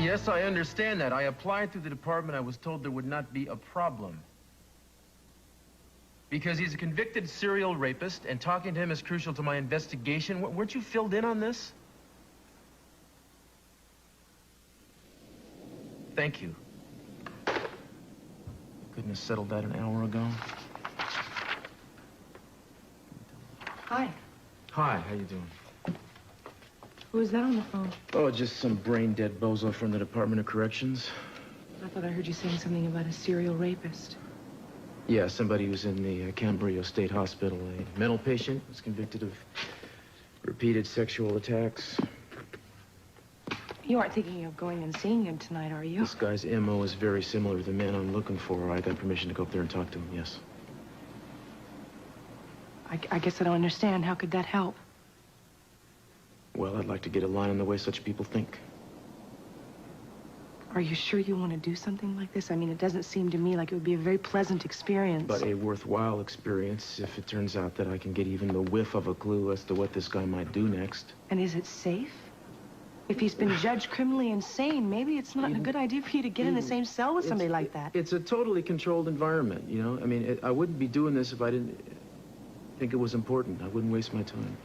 Yes, I understand that. I applied through the department. I was told there would not be a problem. Because he's a convicted serial rapist, and talking to him is crucial to my investigation. Weren't you filled in on this? Thank you. Couldn't have settled that an hour ago. Hi. Hi, how you doing? Who was that on the phone? Oh, just some brain-dead bozo from the Department of Corrections. I thought I heard you saying something about a serial rapist. Yeah, somebody who's in the Cambria State Hospital. A mental patient was convicted of repeated sexual attacks. You aren't thinking of going and seeing him tonight, are you? This guy's M.O. is very similar to the man I'm looking for. I got permission to go up there and talk to him, yes. I guess I don't understand. How could that help? Well, I'd like to get a line on the way such people think. Are you sure you want to do something like this? I mean, it doesn't seem to me like it would be a very pleasant experience. But a worthwhile experience if it turns out that I can get even the whiff of a clue as to what this guy might do next. And is it safe? If he's been judged criminally insane, maybe it's not a good idea for you to get in the same cell with somebody like that. It's a totally controlled environment, you know? I mean, I wouldn't be doing this if I didn't think it was important. I wouldn't waste my time.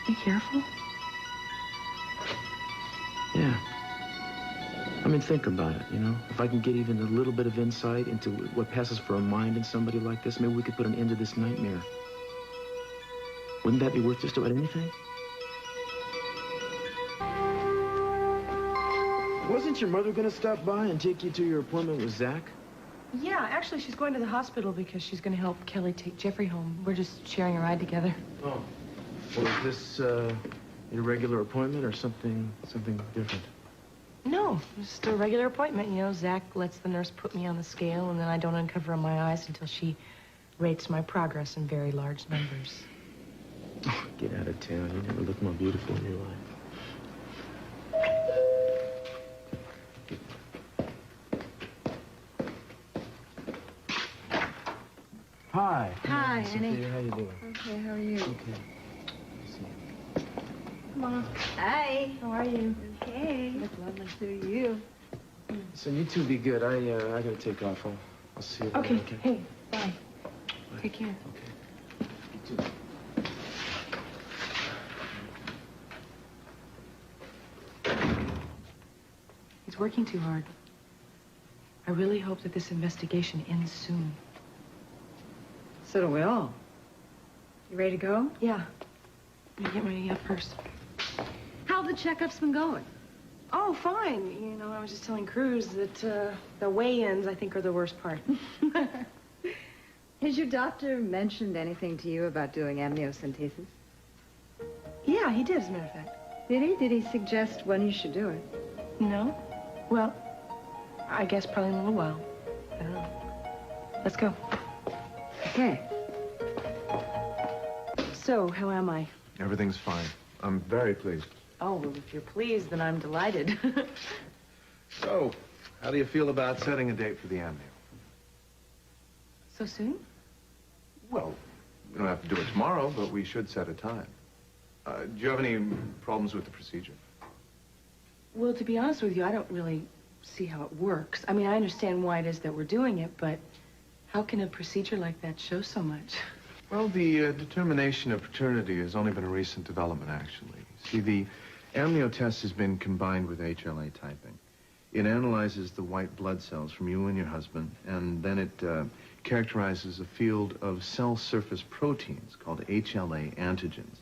Be careful. Yeah. I mean, think about it, you know? If I can get even a little bit of insight into what passes for a mind in somebody like this, maybe we could put an end to this nightmare. Wouldn't that be worth just about anything? Wasn't your mother going to stop by and take you to your appointment with Zach? Yeah, actually, she's going to the hospital because she's going to help Kelly take Jeffrey home. We're just sharing a ride together. Oh. Well, is this your regular appointment or something different? No, just a regular appointment. You know, Zach lets the nurse put me on the scale, and then I don't uncover my eyes until she rates my progress in very large numbers. Oh, get out of town. You never looked more beautiful in your life. Hi. Hi, Annie. How you doing? Okay, how are you? Okay. Come on. Hi. How are you? Okay. Look lovely to you. So you two be good. I gotta take off. I'll see you later. Okay. Hey, bye. Bye. Take care. Okay. You too. He's working too hard. I really hope that this investigation ends soon. So do we all. You ready to go? Yeah. Let me get ready up first. How have the checkups been going? Oh, fine. You know, I was just telling Cruz that the weigh-ins, I think, are the worst part. Has your doctor mentioned anything to you about doing amniocentesis? Yeah, he did, as a matter of fact. Did he? Did he suggest when you should do it? No? Well, I guess probably in a little while. I don't know. Let's go. Okay. So, how am I? Everything's fine. I'm very pleased. Oh, well, if you're pleased, then I'm delighted. So, how do you feel about setting a date for the amnio? So soon? Well, we don't have to do it tomorrow, but we should set a time. Do you have any problems with the procedure? Well, to be honest with you, I don't really see how it works. I mean, I understand why it is that we're doing it, but how can a procedure like that show so much? Well, the determination of paternity has only been a recent development, actually. See, the amnio test has been combined with HLA typing. It analyzes the white blood cells from you and your husband, and then it characterizes a field of cell surface proteins called HLA antigens.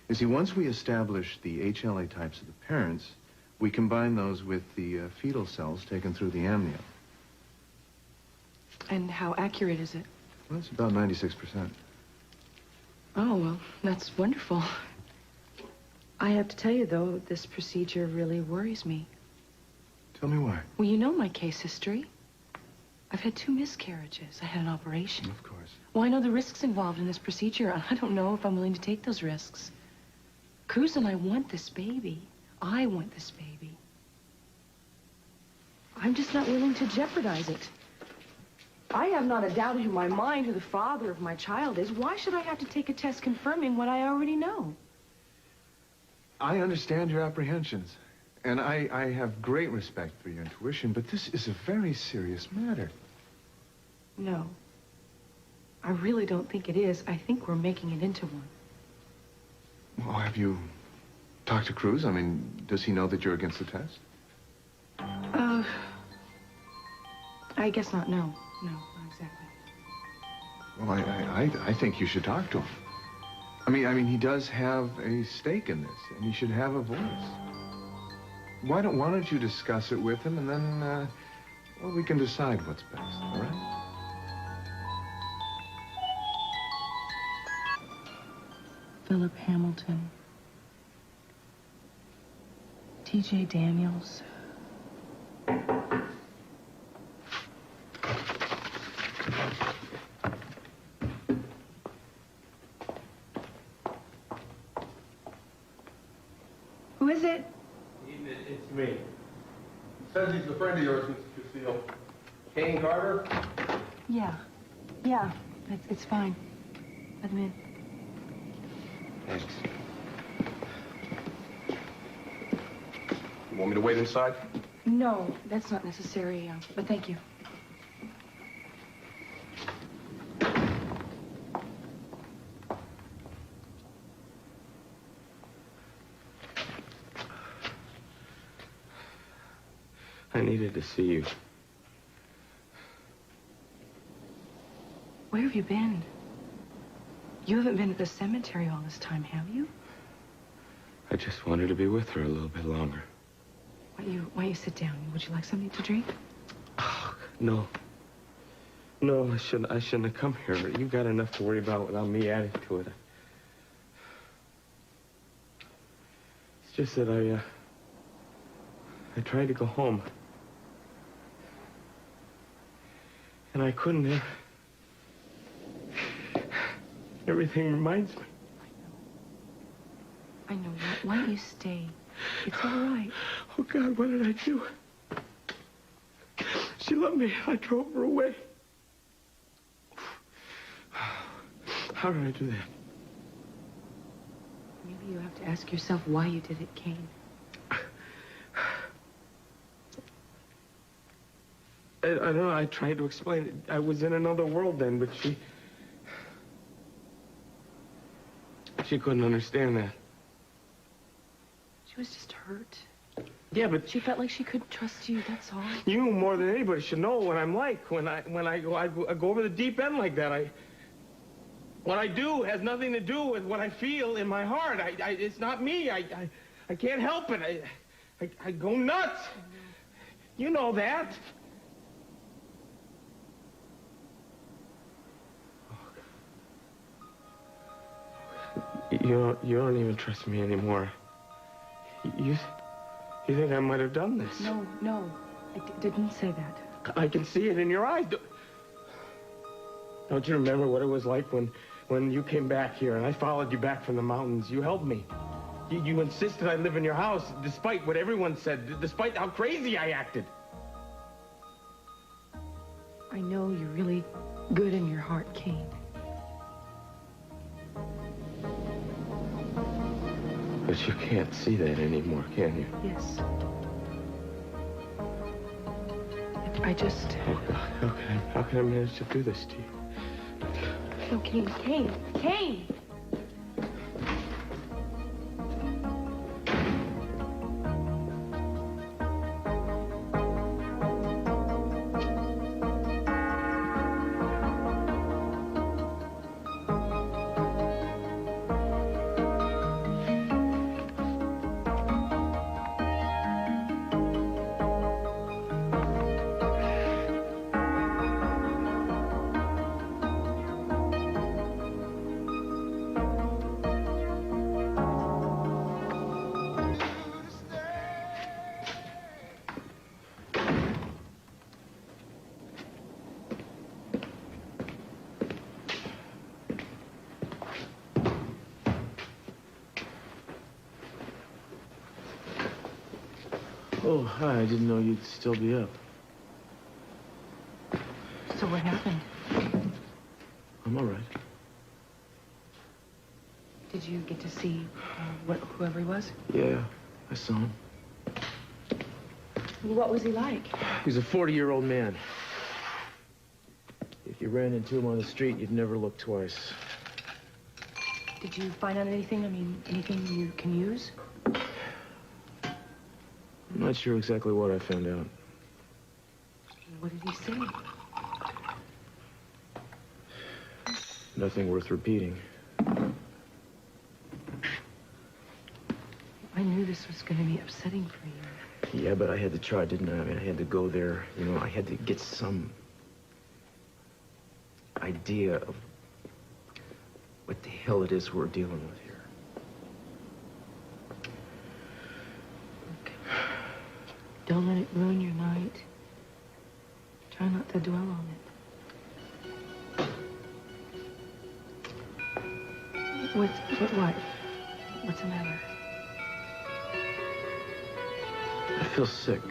You see, once we establish the HLA types of the parents, we combine those with the fetal cells taken through the amnio. And how accurate is it? Well, it's about 96%. Oh, well, that's wonderful. I have to tell you, though, this procedure really worries me. Tell me why. Well, you know my case history. I've had 2 miscarriages. I had an operation. Of course. Well, I know the risks involved in this procedure. I don't know if I'm willing to take those risks. Cruz and I want this baby. I want this baby. I'm just not willing to jeopardize it. I have not a doubt in my mind who the father of my child is. Why should I have to take a test confirming what I already know? I understand your apprehensions, and I have great respect for your intuition, but this is a very serious matter. No. I really don't think it is. I think we're making it into one. Well, have you talked to Cruz? I mean, does he know that you're against the test? I guess not. No. No, not exactly. Well, I think you should talk to him. I mean, he does have a stake in this, and he should have a voice. Why don't you discuss it with him, and then, well, we can decide what's best, all right? Philip Hamilton. T.J. Daniels. Who is it? It's me. Says he's a friend of yours, Mr. Lucille. Kane Carter? Yeah. It's fine. Let him in. Thanks. You want me to wait inside? No, that's not necessary, but thank you. I needed to see you. Where have you been? You haven't been at the cemetery all this time, have you? I just wanted to be with her a little bit longer. Why don't you sit down? Would you like something to drink? Oh, no. No, I shouldn't have come here. You've got enough to worry about without me adding to it. It's just that I tried to go home. And I couldn't. Everything reminds me. I know. Why don't you stay? It's all right. Oh, God, what did I do? She loved me. I drove her away. How did I do that? Maybe you have to ask yourself why you did it, Kane. I don't know. I tried to explain it. I was in another world then, but she couldn't understand that. She was just hurt. Yeah, but She felt like she couldn't trust you, that's all. you more than anybody should know what I'm like. When I go over the deep end like that. What I do has nothing to do with what I feel in my heart. It's not me. I can't help it. I go nuts. You know that. You don't even trust me anymore. You think I might have done this? No. I didn't say that. I can see it in your eyes. Don't you remember what it was like when you came back here and I followed you back from the mountains? You helped me. You insisted I live in your house, despite what everyone said, despite how crazy I acted. I know you're really good in your heart, Kane. But you can't see that anymore, can you? Yes. I just... Oh, God, how can I manage to do this to you? No, Kane! Oh, hi. I didn't know you'd still be up. So what happened? I'm all right. Did you get to see whoever he was? Yeah, I saw him. What was he like? He's a 40-year-old man. If you ran into him on the street, you'd never look twice. Did you find out anything? I mean, anything you can use? I'm not sure exactly what I found out. What did he say? Nothing worth repeating. I knew this was going to be upsetting for you. Yeah, but I had to try, didn't I? I mean, I had to go there. You know, I had to get some idea of what the hell it is we're dealing with here. Okay. Don't let it ruin your night. Try not to dwell on it. What? What's the matter? I feel sick.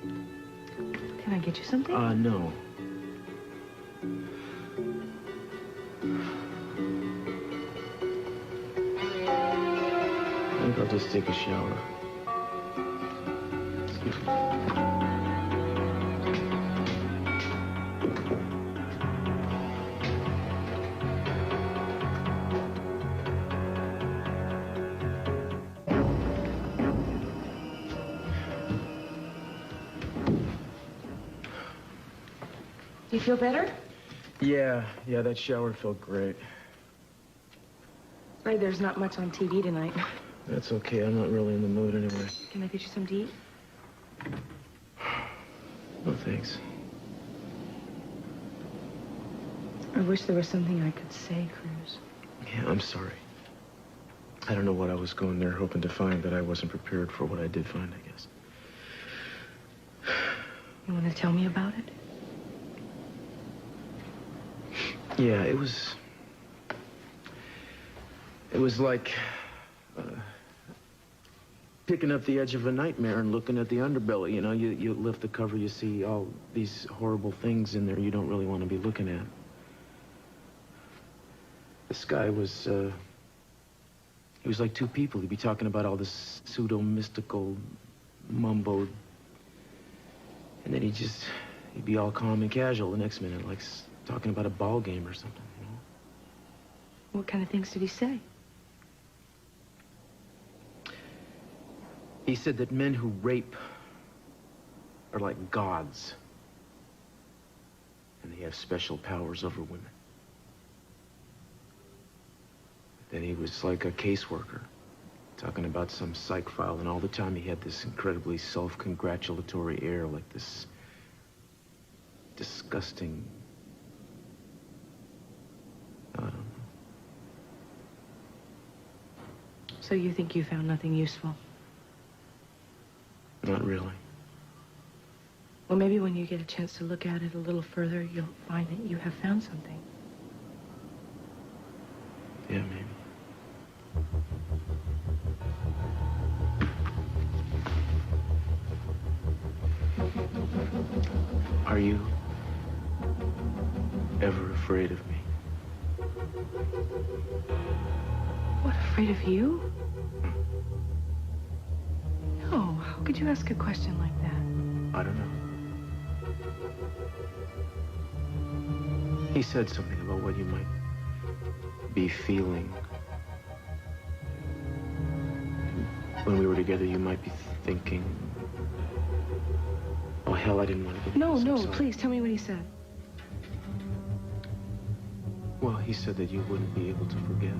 Can I get you something? No. I think I'll just take a shower. Excuse me. Do you feel better? Yeah, that shower felt great. Sorry, there's not much on TV tonight. That's okay, I'm not really in the mood anyway. Can I get you some to eat? No, thanks. I wish there was something I could say, Cruz. Yeah, I'm sorry. I don't know what I was going there hoping to find, but I wasn't prepared for what I did find, I guess. You want to tell me about it? Yeah, it was like picking up the edge of a nightmare and looking at the underbelly. You know, you lift the cover, you see all these horrible things in there you don't really want to be looking at. This guy was, he was like two people. He'd be talking about all this pseudo-mystical mumbo. And then he'd be all calm and casual the next minute, like talking about a ball game or something, you know? What kind of things did he say? He said that men who rape are like gods. And they have special powers over women. Then he was like a caseworker, talking about some psych file, and all the time he had this incredibly self-congratulatory air, like this disgusting... I don't know. So you think you found nothing useful? Not really. Well, maybe when you get a chance to look at it a little further, you'll find that you have found something. Yeah, maybe. Are you ever afraid of me? What, afraid of you? No, how could you ask a question like that? I don't know. He said something about what you might be feeling. When we were together, you might be thinking... Oh, hell, I didn't want to get into this. No, I'm sorry. please, tell me what he said. Well, he said that you wouldn't be able to forget.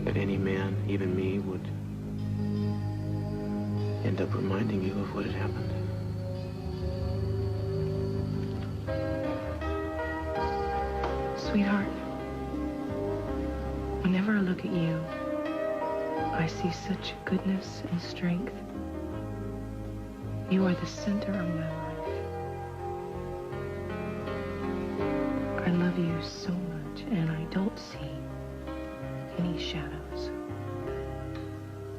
That any man, even me, would end up reminding you of what had happened. Sweetheart, whenever I look at you, I see such goodness and strength. You are the center of my life. I love you so much, and I don't see any shadows,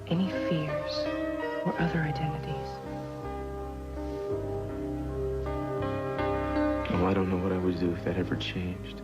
any fears, or other identities. Oh, I don't don't know what I would do if that ever changed.